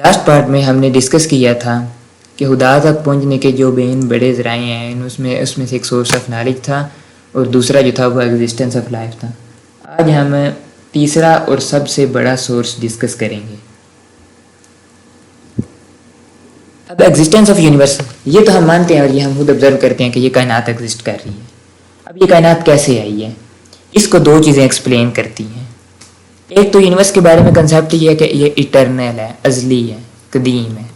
Last part میں ہم نے ڈسکس کیا تھا کہ خدا تک پہنچنے کے جو بین بڑے ذرائع ہیں اس میں سے ایک سورس آف نالج تھا اور دوسرا جو تھا وہ ایگزسٹنس آف لائف تھا. آج ہم تیسرا اور سب سے بڑا سورس ڈسکس کریں گے. اب ایگزسٹنس آف یونیورس، یہ تو ہم مانتے ہیں اور یہ ہم خود آبزرو کرتے ہیں کہ یہ کائنات ایگزسٹ کر رہی ہے. اب یہ کائنات کیسے آئی ہے، اس کو دو چیزیں ایکسپلین کرتی ہیں. ایک تو یونیورس کے بارے میں کنسیپٹ یہ ہے کہ یہ ایٹرنل ہے، ازلی ہے، قدیم ہے.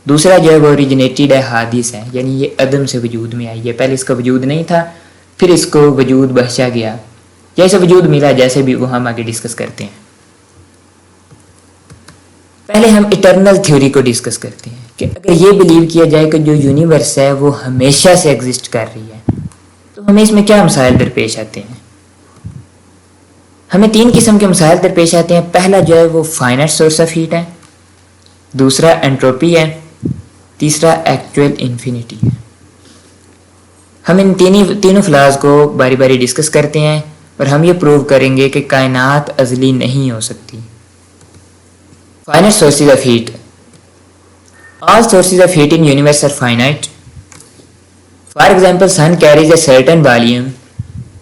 دوسرا جو ہے وہ اوریجنیٹڈ ہے، حادث ہے، یعنی یہ عدم سے وجود میں آئی ہے. پہلے اس کا وجود نہیں تھا، پھر اس کو وجود بخشا گیا، جیسے وجود ملا جیسے بھی، وہ ہم آگے ڈسکس کرتے ہیں. پہلے ہم ایٹرنل تھیوری کو ڈسکس کرتے ہیں کہ اگر یہ بلیو کیا جائے کہ جو یونیورس ہے وہ ہمیشہ سے ایگزسٹ کر رہی ہے تو ہمیں اس میں کیا مسائل درپیش آتے ہیں. ہمیں تین قسم کے مسائل درپیش آتے ہیں. پہلا جو ہے وہ فائنائٹ سورس آف ہیٹ ہے، دوسرا انٹروپی ہے، تیسرا ایکچوئل انفینٹی ہے. ہم ان تینوں فلاز کو باری باری ڈسکس کرتے ہیں اور ہم یہ پروو کریں گے کہ کائنات ازلی نہیں ہو سکتی. Finite sources of heat. All sources of heat in universe are finite. For example, sun carries a certain volume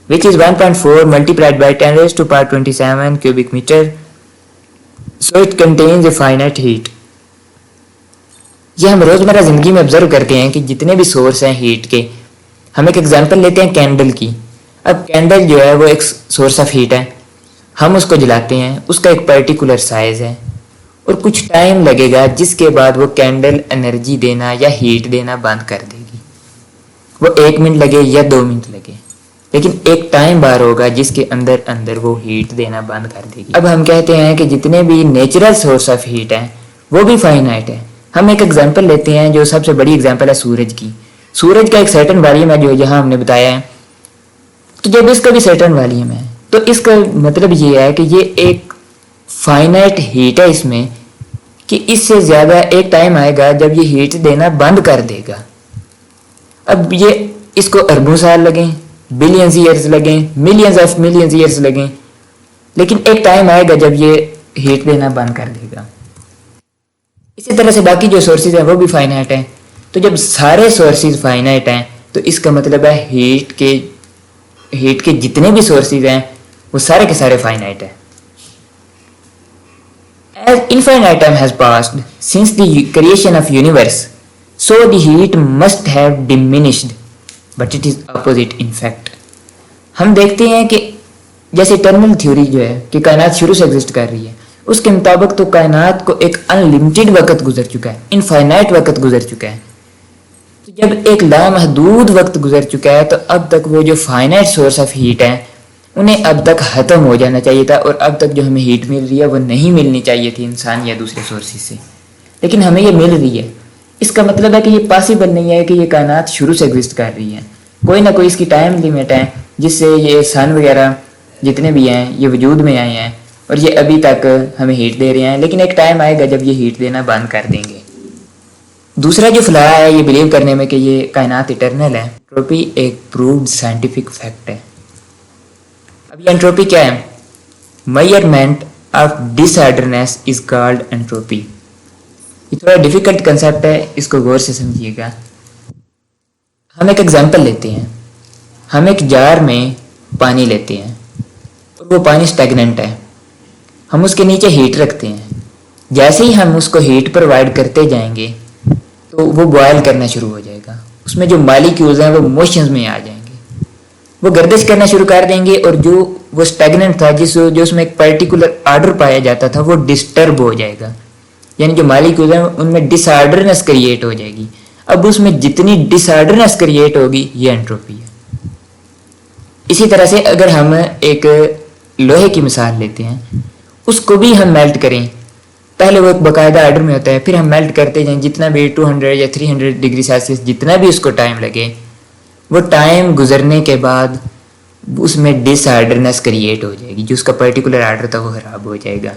which is 1.4 multiplied by 10 raised to power 27 cubic meter, so it contains a finite heat. یہ ہم روزمرہ زندگی میں observe کرتے ہیں کہ جتنے بھی سورس ہیں ہیٹ کے، ہم ایک ایگزامپل لیتے ہیں کینڈل کی. اب کینڈل جو ہے وہ ایک سورس آف ہیٹ ہے، ہم اس کو جلاتے ہیں، اس کا ایک پرٹیکولر سائز ہے اور کچھ ٹائم لگے گا جس کے بعد وہ کینڈل انرجی دینا یا ہیٹ دینا بند کر دے گی. وہ 1 منٹ لگے یا 2 منٹ لگے، لیکن ایک ٹائم بار ہوگا جس کے اندر وہ ہیٹ دینا بند کر دے گی. اب ہم کہتے ہیں کہ جتنے بھی نیچرل سورس آف ہیٹ ہیں وہ بھی فائنائٹ ہے. ہم ایک ایگزامپل لیتے ہیں جو سب سے بڑی ایگزامپل ہے سورج کی. سورج کا ایک سرٹن والیوم ہے جو یہاں ہم نے بتایا ہے. تو جب اس کا بھی سرٹن والیوم ہے تو اس کا مطلب یہ ہے کہ یہ ایک فائنائٹ ہیٹ ہے اس میں، کہ اس سے زیادہ ایک ٹائم آئے گا جب یہ ہیٹ دینا بند کر دے گا. اب یہ اس کو اربوں سال لگیں، بلینز ایئرز لگیں، ملینز آف ملینز ایئرز لگیں، لیکن ایک ٹائم آئے گا جب یہ ہیٹ دینا بند کر دے گا. اسی طرح سے باقی جو سورسز ہیں وہ بھی فائنائٹ ہیں. تو جب سارے سورسز فائنائٹ ہیں تو اس کا مطلب ہے ہیٹ کے جتنے بھی سورسز ہیں وہ سارے کے سارے فائنائٹ ہیں. As infinite time has passed since the creation of universe, so the heat must have diminished, but it is opposite in fact. ہم دیکھتے ہیں کہ جیسے ایٹرنل تھیوری جو ہے کہ کائنات شروع سے ایگزسٹ کر رہی ہے، اس کے مطابق تو کائنات کو ایک انلمیٹڈ وقت گزر چکا ہے، انفائنائٹ وقت گزر چکا ہے. تو جب ایک لامحدود وقت گزر چکا ہے تو اب تک وہ جو فائنائٹ سورس آف ہیٹ ہیں انہیں اب تک ختم ہو جانا چاہیے تھا، اور اب تک جو ہمیں ہیٹ مل رہی ہے وہ نہیں ملنی چاہیے تھی انسان یا دوسرے سورسز سے، لیکن ہمیں یہ مل رہی ہے. اس کا مطلب ہے کہ یہ پاسبل نہیں ہے کہ یہ کائنات شروع سے ایگزسٹ کر رہی ہے. کوئی نہ کوئی اس کی ٹائم لیمٹ ہے جس سے یہ سن وغیرہ جتنے بھی ہیں یہ وجود میں آئے ہیں اور یہ ابھی تک ہمیں ہیٹ دے رہے ہیں، لیکن ایک ٹائم آئے گا جب یہ ہیٹ دینا بند کر دیں گے. دوسرا جو فلاح ہے یہ بلیو کرنے میں کہ یہ کائنات ایٹرنل ہے، انٹروپی ایک پرووڈ سائنٹیفک فیکٹ ہے. اب یہ انٹروپی کیا ہے؟ Measurement of disorderness is called entropy. یہ تھوڑا ڈیفیکلٹ کنسیپٹ ہے، اس کو غور سے سمجھیے گا. ہم ایک ایگزامپل لیتے ہیں. ہم ایک جار میں پانی لیتے ہیں اور وہ پانی اسٹیگننٹ ہے. ہم اس کے نیچے ہیٹ رکھتے ہیں. جیسے ہی ہم اس کو ہیٹ پرووائڈ کرتے جائیں گے تو وہ بوائل کرنا شروع ہو جائے گا. اس میں جو مالیکیولز ہیں وہ موشنز میں آ جائیں گے، وہ گردش کرنا شروع کر دیں گے، اور جو وہ اسٹیگننٹ تھا جو اس میں ایک پرٹیکولر آرڈر پایا جاتا تھا وہ ڈسٹرب ہو جائے گا. یعنی جو مالیکیولز ہیں ان میں ڈس آرڈرنس کریٹ ہو جائے گی. اب اس میں جتنی ڈس آرڈرنس کریٹ ہوگی یہ انٹروپی ہے. اسی طرح سے اگر ہم ایک لوہے کی مثال لیتے ہیں، اس کو بھی ہم میلٹ کریں، پہلے وہ ایک باقاعدہ آرڈر میں ہوتا ہے، پھر ہم میلٹ کرتے جائیں جتنا بھی 200 یا 300 ڈگری سیلسیس جتنا بھی اس کو ٹائم لگے، وہ ٹائم گزرنے کے بعد اس میں ڈس آرڈرنس کریٹ ہو جائے گی. جو اس کا پرٹیکولر آرڈر تھا وہ خراب ہو جائے گا.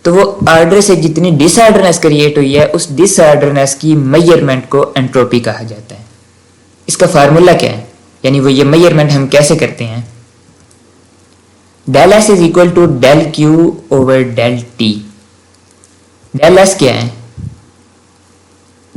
تو وہ آرڈر سے جتنی ڈس آرڈرنس کریٹ ہوئی ہے اس ڈس آرڈرنس کی میئرمنٹ کو انٹروپی کہا جاتا ہے. اس کا فارمولا کیا ہے، یعنی وہ یہ میئرمنٹ ہم کیسے کرتے ہیں؟ Del S is equal to del Q over del T. Del S کیا ہے؟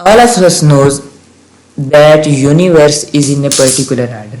All of us knows that universe is in a particular order,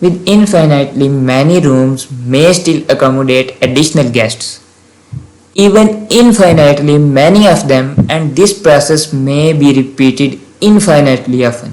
with infinitely many rooms may still accommodate additional guests, even infinitely many of them, and this process may be repeated infinitely often.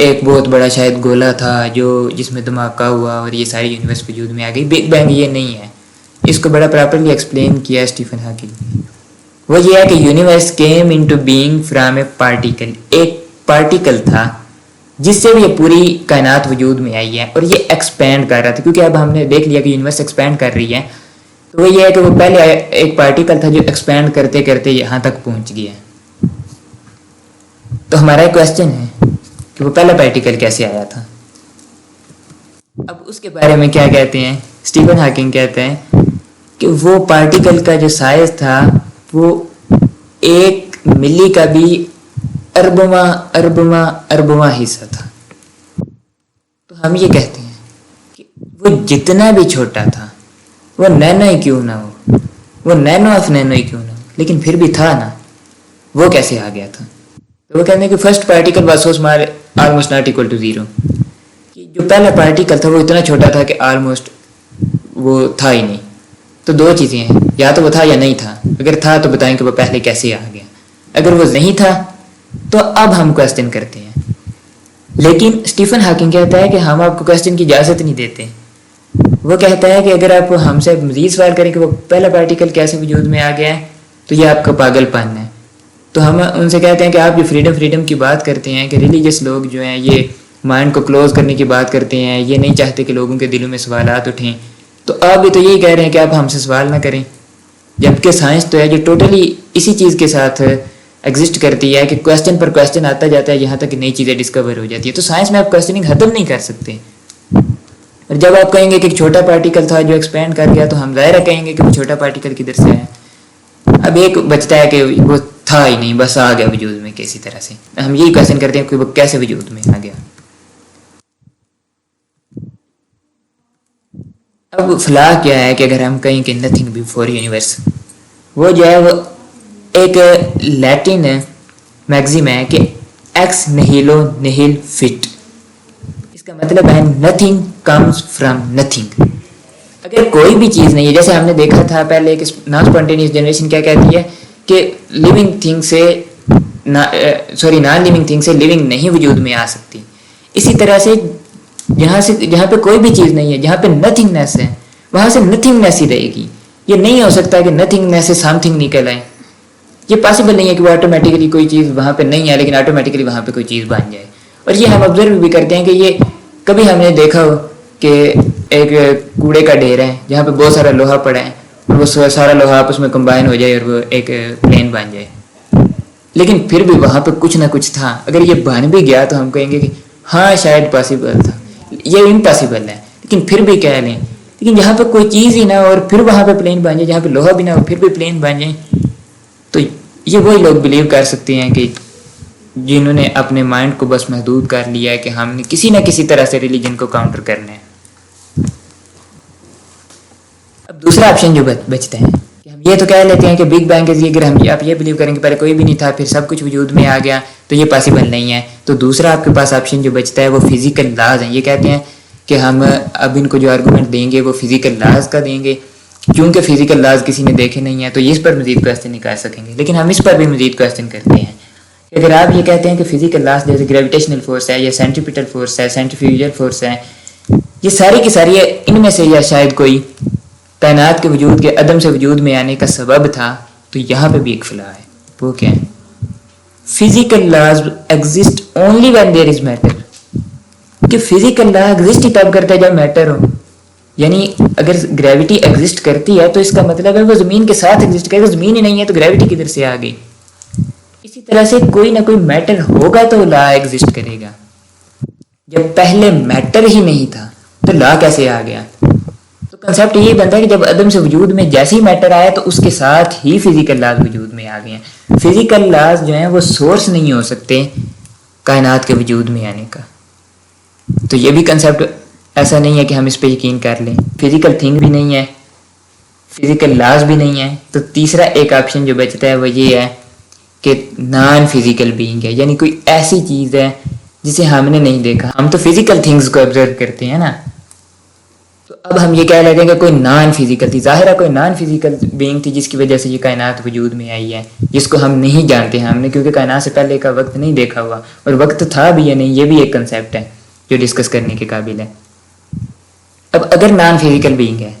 ایک بہت بڑا شاید گولا تھا جس میں دھماکہ ہوا اور یہ ساری یونیورس وجود میں آ گئی. بگ بینگ یہ نہیں ہے. اس کو بڑا پراپرلی ایکسپلین کیا اسٹیفن ہاکنگ نے. وہ یہ ہے کہ universe came into being from a particle. ایک پارٹیکل تھا جس سے بھی یہ پوری کائنات وجود میں آئی ہے اور یہ ایکسپینڈ کر رہا تھا. کیونکہ اب ہم نے دیکھ لیا کہ یونیورس ایکسپینڈ کر رہی ہے, تو وہ یہ ہے کہ وہ پہلے ایک پارٹیکل تھا جو ایکسپینڈ کرتے کرتے یہاں تک پہنچ گیا. تو ہمارا ایک کوشچن ہے کہ وہ پہلا پارٹیکل کیسے آیا تھا. اب اس کے بارے میں کیا کہتے ہیں اسٹیفن ہاکنگ کہتے ہیں کہ وہ پارٹیکل کا جو سائز تھا وہ 1 ملی کا بھی اربواں حصہ تھا. تو ہم یہ کہتے ہیں کہ وہ جتنا بھی چھوٹا تھا, وہ نینو ہی کیوں نہ ہو, وہ نینو آف نینو ہی کیوں نہ ہو, لیکن پھر بھی تھا نا, وہ کیسے آ گیا تھا. تو وہ کہتے ہیں کہ first particle was so small almost not equal to 0. جو پہلا پارٹیکل تھا وہ اتنا چھوٹا تھا کہ آلموسٹ وہ تھا ہی نہیں. تو 2 چیزیں ہیں, یا تو وہ تھا یا نہیں تھا. اگر تھا تو بتائیں کہ وہ پہلے کیسے آ گیا. اگر وہ نہیں تھا تو اب ہم کوشچن کرتے ہیں. لیکن اسٹیفن ہاکنگ کہتا ہے کہ ہم آپ کو کوشچن کی اجازت نہیں دیتے. وہ کہتا ہے کہ اگر آپ ہم سے مزید سوال کریں کہ وہ پہلا پارٹیکل کیسے وجود میں آ گیا ہے تو یہ آپ کا پاگل پن ہے. تو ہم ان سے کہتے ہیں کہ آپ جو فریڈم کی بات کرتے ہیں کہ ریلیجس لوگ جو ہیں یہ مائنڈ کو کلوز کرنے کی بات کرتے ہیں, یہ نہیں چاہتے کہ لوگوں کے دلوں میں سوالات اٹھیں, تو آپ بھی تو یہی کہہ رہے ہیں کہ آپ ہم سے سوال نہ کریں. جبکہ سائنس تو ہے جو ٹوٹلی اسی چیز کے ساتھ ایگزسٹ کرتی ہے کہ کوشچن پر کوشچن آتا جاتا ہے یہاں تک کہ نئی چیزیں ڈسکور ہو جاتی ہے. تو سائنس میں آپ کوشچننگ ختم نہیں کر سکتے. اور جب آپ کہیں گے کہ ایک چھوٹا پارٹیکل تھا جو ایکسپینڈ کر گیا تو ہم ظاہر کہیں گے کہ وہ چھوٹا پارٹیکل کدھر سے ہے. اب ایک بچتا ہے کہ وہ تھا ہی نہیں, بس آ گیا وجود میں کسی طرح سے. ہم یہی کوشچن کرتے ہیں کہ وہ کیسے وجود میں آ گیا. اب فلاح کیا ہے کہ اگر ہم کہیں کہ نتھنگ بیفور یونیورس, وہ جو ہے وہ ایک لیٹن میگزیم ہے کہ ایکس نہیلو نہیل فٹ. اس کا مطلب ہے نتھنگ کمز فرام نتھنگ. اگر کوئی بھی چیز نہیں ہے, جیسے ہم نے دیکھا تھا پہلے کہ نان اسپونٹینیس جنریشن کیا کہتی ہے کہ لیونگ تھنگ سے نان لیونگ تھنگ سے لیونگ نہیں وجود میں آ سکتی. اسی طرح سے جہاں پہ کوئی بھی چیز نہیں ہے, جہاں پہ نتھنگنیس ہے, وہاں سے نتھنگنیس ہی رہے گی. یہ نہیں ہو سکتا کہ نتھنگنیس سے سم تھنگ نکل آئے. یہ پاسبل نہیں ہے کہ وہ آٹومیٹیکلی کوئی چیز وہاں پہ نہیں ہے لیکن آٹومیٹیکلی وہاں پہ کوئی چیز بن جائے. اور یہ ہم آبزرو بھی کرتے ہیں کہ یہ کبھی ہم نے دیکھا ہو کہ ایک کوڑے کا ڈھیر ہے جہاں پہ بہت سارا لوہا پڑا ہے اور وہ سارا لوہا آپس میں کمبائن ہو جائے اور وہ ایک پلین بن جائے, لیکن پھر بھی وہاں پہ کچھ نہ کچھ تھا. اگر یہ بن بھی گیا تو ہم کہیں گے کہ ہاں شاید پاسبل تھا. یہ امپاسبل ہے لیکن پھر بھی کہہ لیں. لیکن جہاں پہ کوئی چیز ہی نہ ہو اور پھر وہاں پہ پلین بن جائے, جہاں پہ لوہا بھی نہ ہو پھر بھی پلین بن جائے, تو یہ وہی لوگ بلیو کر سکتے ہیں کہ جنہوں نے اپنے مائنڈ کو بس محدود کر لیا ہے کہ ہم نے کسی نہ کسی طرح سے ریلیجن کو کاؤنٹر کرنا ہے. اب دوسرا آپشن جو بچتا ہے کہ ہم یہ تو کہہ لیتے ہیں کہ بگ بینگ کے ذریعے اگر ہم آپ یہ بلیو کریں کہ پہلے کوئی بھی نہیں تھا پھر سب کچھ وجود میں آ گیا تو یہ پاسبل نہیں ہے. تو دوسرا آپ کے پاس آپشن جو بچتا ہے وہ فزیکل لاز ہیں. یہ کہتے ہیں کہ ہم اب ان کو جو آرگومنٹ دیں گے وہ فزیکل لاز کا دیں گے, کیونکہ فزیکل لاز کسی نے دیکھے نہیں ہیں تو یہ اس پر مزید کوشچن نہیں کر سکیں گے. لیکن ہم اس پر بھی مزید کوشچن کرتے ہیں کہ اگر آپ یہ کہتے ہیں کہ فزیکل لاز جیسے گریویٹیشنل فورس ہے یا سینٹریپیٹل فورس ہے, سینٹریفیوجل فورس ہے, یہ ساری کی ساری ان میں سے یا شاید کوئی کائنات کے وجود کے عدم سے وجود میں آنے کا سبب تھا, تو یہاں پہ بھی ایک فلاح ہے. وہ کیا ہے؟ Physical laws exist only when there is matter. کہ فزیکل لا ایگزسٹ ہی تب کرتا ہے جب میٹر ہو. یعنی اگر گریوٹی ایگزسٹ کرتی ہے تو اس کا مطلب ہے وہ زمین کے ساتھ ایگزسٹ کرے. زمین ہی نہیں ہے تو گریوٹی کدھر سے آ گئی. اسی طرح سے کوئی نہ کوئی میٹر ہوگا تو لا ایگزسٹ کرے گا. جب پہلے میٹر ہی نہیں تھا تو لا کیسے آ گیا؟ تو کنسیپٹ یہی بنتا ہے کہ جب عدم سے وجود میں جیسے ہی میٹر آیا تو اس کے ساتھ ہی فزیکل لاز وجود میں آ گئے ہیں. فزیکل لاز جو ہیں وہ سورس نہیں ہو سکتے کائنات کے وجود میں آنے کا. تو یہ بھی کنسیپٹ ایسا نہیں ہے کہ ہم اس پہ یقین کر لیں. فزیکل تھنگ بھی نہیں ہے, فزیکل لاز بھی نہیں ہے. تو تیسرا ایک آپشن جو بچتا ہے وہ یہ ہے کہ نان فزیکل بینگ ہے, یعنی کوئی ایسی چیز ہے جسے ہم نے نہیں دیکھا. ہم تو فزیکل تھنگز کو آبزرو کرتے ہیں نا, تو اب ہم یہ کہہ لیتے ہیں کہ کوئی نان فزیکل تھی. ظاہر ہے کوئی نان فزیکل بینگ تھی جس کی وجہ سے یہ کائنات وجود میں آئی ہے، جس کو ہم نہیں جانتے ہیں ہم نے، کیونکہ کائنات سے پہلے کا وقت نہیں دیکھا ہوا، اور وقت تھا بھی یا نہیں یہ بھی ایک کنسیپٹ ہے جو ڈسکس کرنے کے قابل ہے. اب اگر نان فزیکل بینگ ہے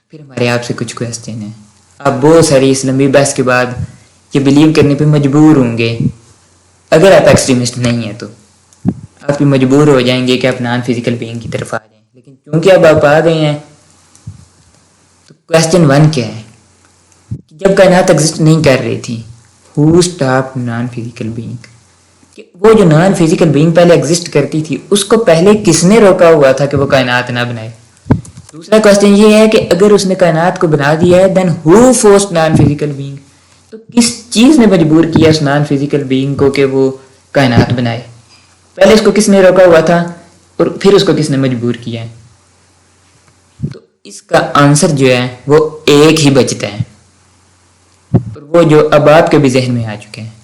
پھر ہمارے آپ سے کچھ کویسچن ہیں. آپ بہت ساری اس لمبی بحث کے بعد یہ بلیو کرنے پہ مجبور ہوں گے، اگر آپ ایکسٹریمسٹ نہیں ہیں تو آپ بھی مجبور ہو جائیں گے کہ آپ نان فزیکل بینگ کی طرف آ جائیں. لیکن چونکہ اب آپ آ گئے ہیں تو کویسچن 1 کیا ہے کہ جب کائنات ایگزسٹ نہیں کر رہی تھی ہو اسٹاپ نان فزیکل بینگ، کہ وہ جو نان فزیکل بینگ پہلے ایگزسٹ کرتی تھی اس کو پہلے کس نے روکا ہوا تھا کہ وہ کائنات نہ بنائے. دوسرا کویسچن یہ ہے کہ اگر اس نے کائنات کو بنا دیا ہے دین ہو فورسڈ نان فزیکل بینگ، تو کس چیز نے مجبور کیا اس نان فزیکل بینگ کو کہ وہ کائنات بنائے. پہلے اس کو کس نے روکا ہوا تھا اور پھر اس کو کس نے مجبور کیا ہے. تو اس کا آنسر جو ہے وہ ایک ہی بچتا ہے، اور وہ جو اب آپ کے بھی ذہن میں آ چکے ہیں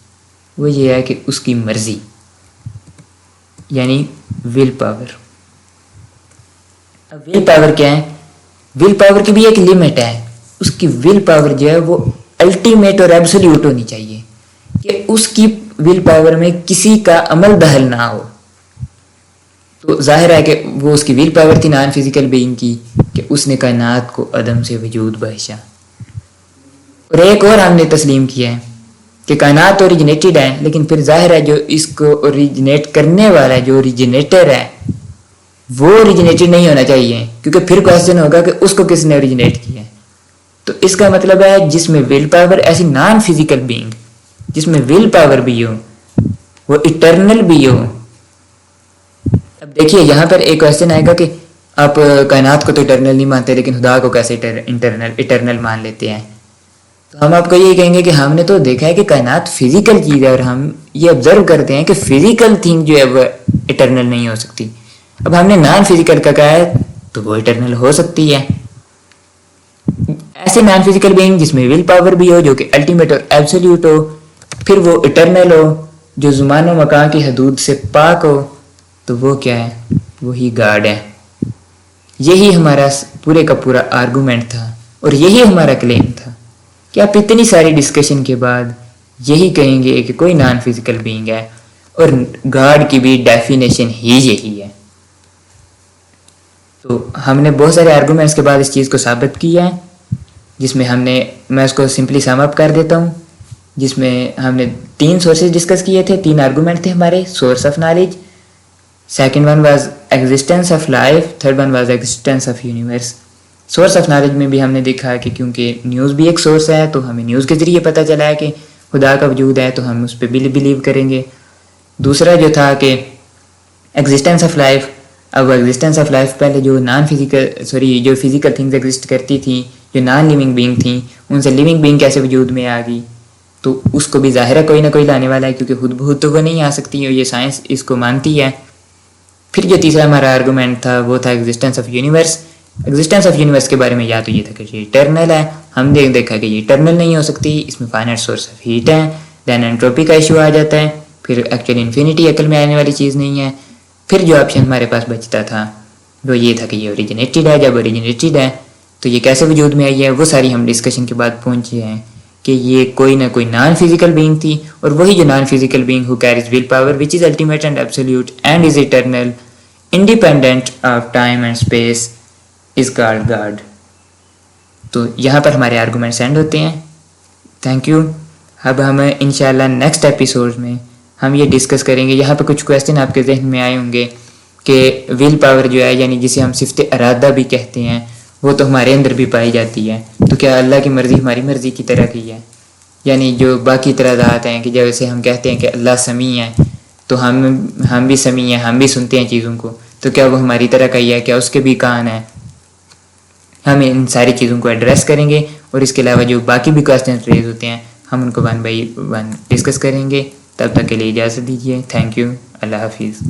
وہ یہ ہے کہ اس کی مرضی، یعنی ول پاور. اب ول پاور کیا ہے؟ ول پاور کی بھی ایک لمٹ ہے. اس کی ول پاور جو ہے وہ الٹیمیٹ اور ایبسولیوٹ ہونی چاہیے، کہ اس کی ول پاور میں کسی کا عمل دخل نہ ہو. تو ظاہر ہے کہ وہ اس کی ول پاور تھی نان فزیکل بینگ کی کہ اس نے کائنات کو عدم سے وجود بخشا. اور ایک اور ہم نے تسلیم کیا ہے کہ کائنات اوریجنیٹڈ ہے، لیکن پھر ظاہر ہے جو اس کو اوریجنیٹ کرنے والا ہے، جو اوریجنیٹر ہے، وہ اوریجنیٹڈ نہیں ہونا چاہیے، کیونکہ پھر کویسچن ہوگا کہ اس کو کس نے اوریجنیٹ کیا ہے. تو اس کا مطلب ہے جس میں ول پاور، ایسی نان فزیکل بینگ جس میں ول پاور بھی ہو، وہ اٹرنل بھی ہو. اب دیکھیے یہاں پر ایک کویسچن آئے گا کہ آپ کائنات کو تو اٹرنل نہیں مانتے لیکن خدا کو کیسے اٹرنل مان لیتے ہیں. تو ہم آپ کو یہ کہیں گے کہ ہم نے تو دیکھا ہے کہ کائنات فزیکل چیز ہے، اور ہم یہ آبزرو کرتے ہیں کہ فزیکل تھنگ جو ہے وہ اٹرنل نہیں ہو سکتی. اب ہم نے نان فزیکل کا کہا ہے تو وہ اٹرنل ہو سکتی ہے. ایسے نان فزیکل بینگ جس میں ول پاور بھی ہو، جو کہ الٹیمیٹ اور ایبسولیوٹ ہو، پھر وہ اٹرنل ہو، جو زمان و مکان کی حدود سے پاک ہو، تو وہ کیا ہے؟ وہی گاڈ ہے. یہی ہمارا پورے کا پورا آرگومنٹ تھا اور یہی ہمارا کلیم تھا کہ آپ اتنی ساری ڈسکشن کے بعد یہی کہیں گے کہ کوئی نان فزیکل بینگ ہے، اور گاڈ کی بھی ڈیفینیشن ہی یہی ہے. تو ہم نے بہت سارے آرگومنٹس کے بعد اس چیز کو ثابت کیا ہے، جس میں میں اس کو سمپلی سم اپ کر دیتا ہوں، جس میں ہم نے 3 سورسز ڈسکس کیے تھے، 3 آرگومنٹ تھے ہمارے. Source of knowledge, second one was existence of life, third one was existence of universe. Source of knowledge میں بھی ہم نے دیکھا کہ کیونکہ نیوز بھی ایک سورس ہے تو ہمیں نیوز کے ذریعے پتہ چلا ہے کہ خدا کا وجود ہے، تو ہم اس پہ بلیو کریں گے. دوسرا جو تھا کہ ایگزسٹنس آف لائف، اب ایگزسٹنس آف لائف پہلے جو جو فزیکل تھنگز ایگزسٹ کرتی تھیں، جو نان لیونگ بینگ تھیں، ان سے لیونگ بینگ کیسے وجود میں آ گئی، تو اس کو بھی ظاہر ہے کوئی نہ کوئی لانے والا ہے، کیونکہ خود بخود تو وہ نہیں آ سکتی، اور یہ سائنس اس کو مانتی ہے. پھر جو تیسرا ہمارا آرگومنٹ تھا وہ تھا existence of universe. Existence of universe کے بارے میں یا تو یہ تھا کہ یہ اٹرنل ہے، ہم نے دیکھا کہ یہ اٹرنل نہیں ہو سکتی، اس میں فائنائٹ سورس آف ہیٹ ہے. دین انٹروپی کا ایشو آ جاتا ہے، پھر ایکچولی انفینٹی عقل میں آنے والی چیز نہیں ہے. پھر جو آپشن ہمارے پاس بچتا تھا وہ یہ تھا کہ یہ اوریجنیٹڈ ہے. جب اوریجنیٹڈ ہے تو یہ کیسے وجود میں آئی ہے، وہ ساری ہم ڈسکشن کے بعد پہنچے ہیں کہ یہ کوئی نہ کوئی نان فزیکل بینگ تھی، اور وہی جو non physical being who carries will power which is ultimate and absolute and is eternal independent of time and space is called God. تو یہاں پر ہمارے آرگومنٹس اینڈ ہوتے ہیں. Thank you. اب ہم انشاءاللہ نیکسٹ ایپیسوڈ میں ہم یہ ڈسکس کریں گے. یہاں پہ کچھ کویسچن آپ کے ذہن میں آئے ہوں گے کہ ول پاور جو ہے، یعنی جسے ہم صفت ارادہ بھی کہتے ہیں، وہ تو ہمارے اندر بھی پائی جاتی ہے، تو کیا اللہ کی مرضی ہماری مرضی کی طرح کی ہے؟ یعنی جو باقی اعتراضات ہیں کہ جیسے ہم کہتے ہیں کہ اللہ سمیع ہے، تو ہم بھی سمیع ہیں، ہم بھی سنتے ہیں چیزوں کو، تو کیا وہ ہماری طرح کا ہی ہے؟ کیا اس کے بھی کان ہے؟ ہم ان ساری چیزوں کو ایڈریس کریں گے، اور اس کے علاوہ جو باقی بھی کویسچن ریز ہوتے ہیں ہم ان کو 1 by 1 ڈسکس کریں گے. تب تک کے لیے اجازت دیجیے. Thank you. اللہ حافظ.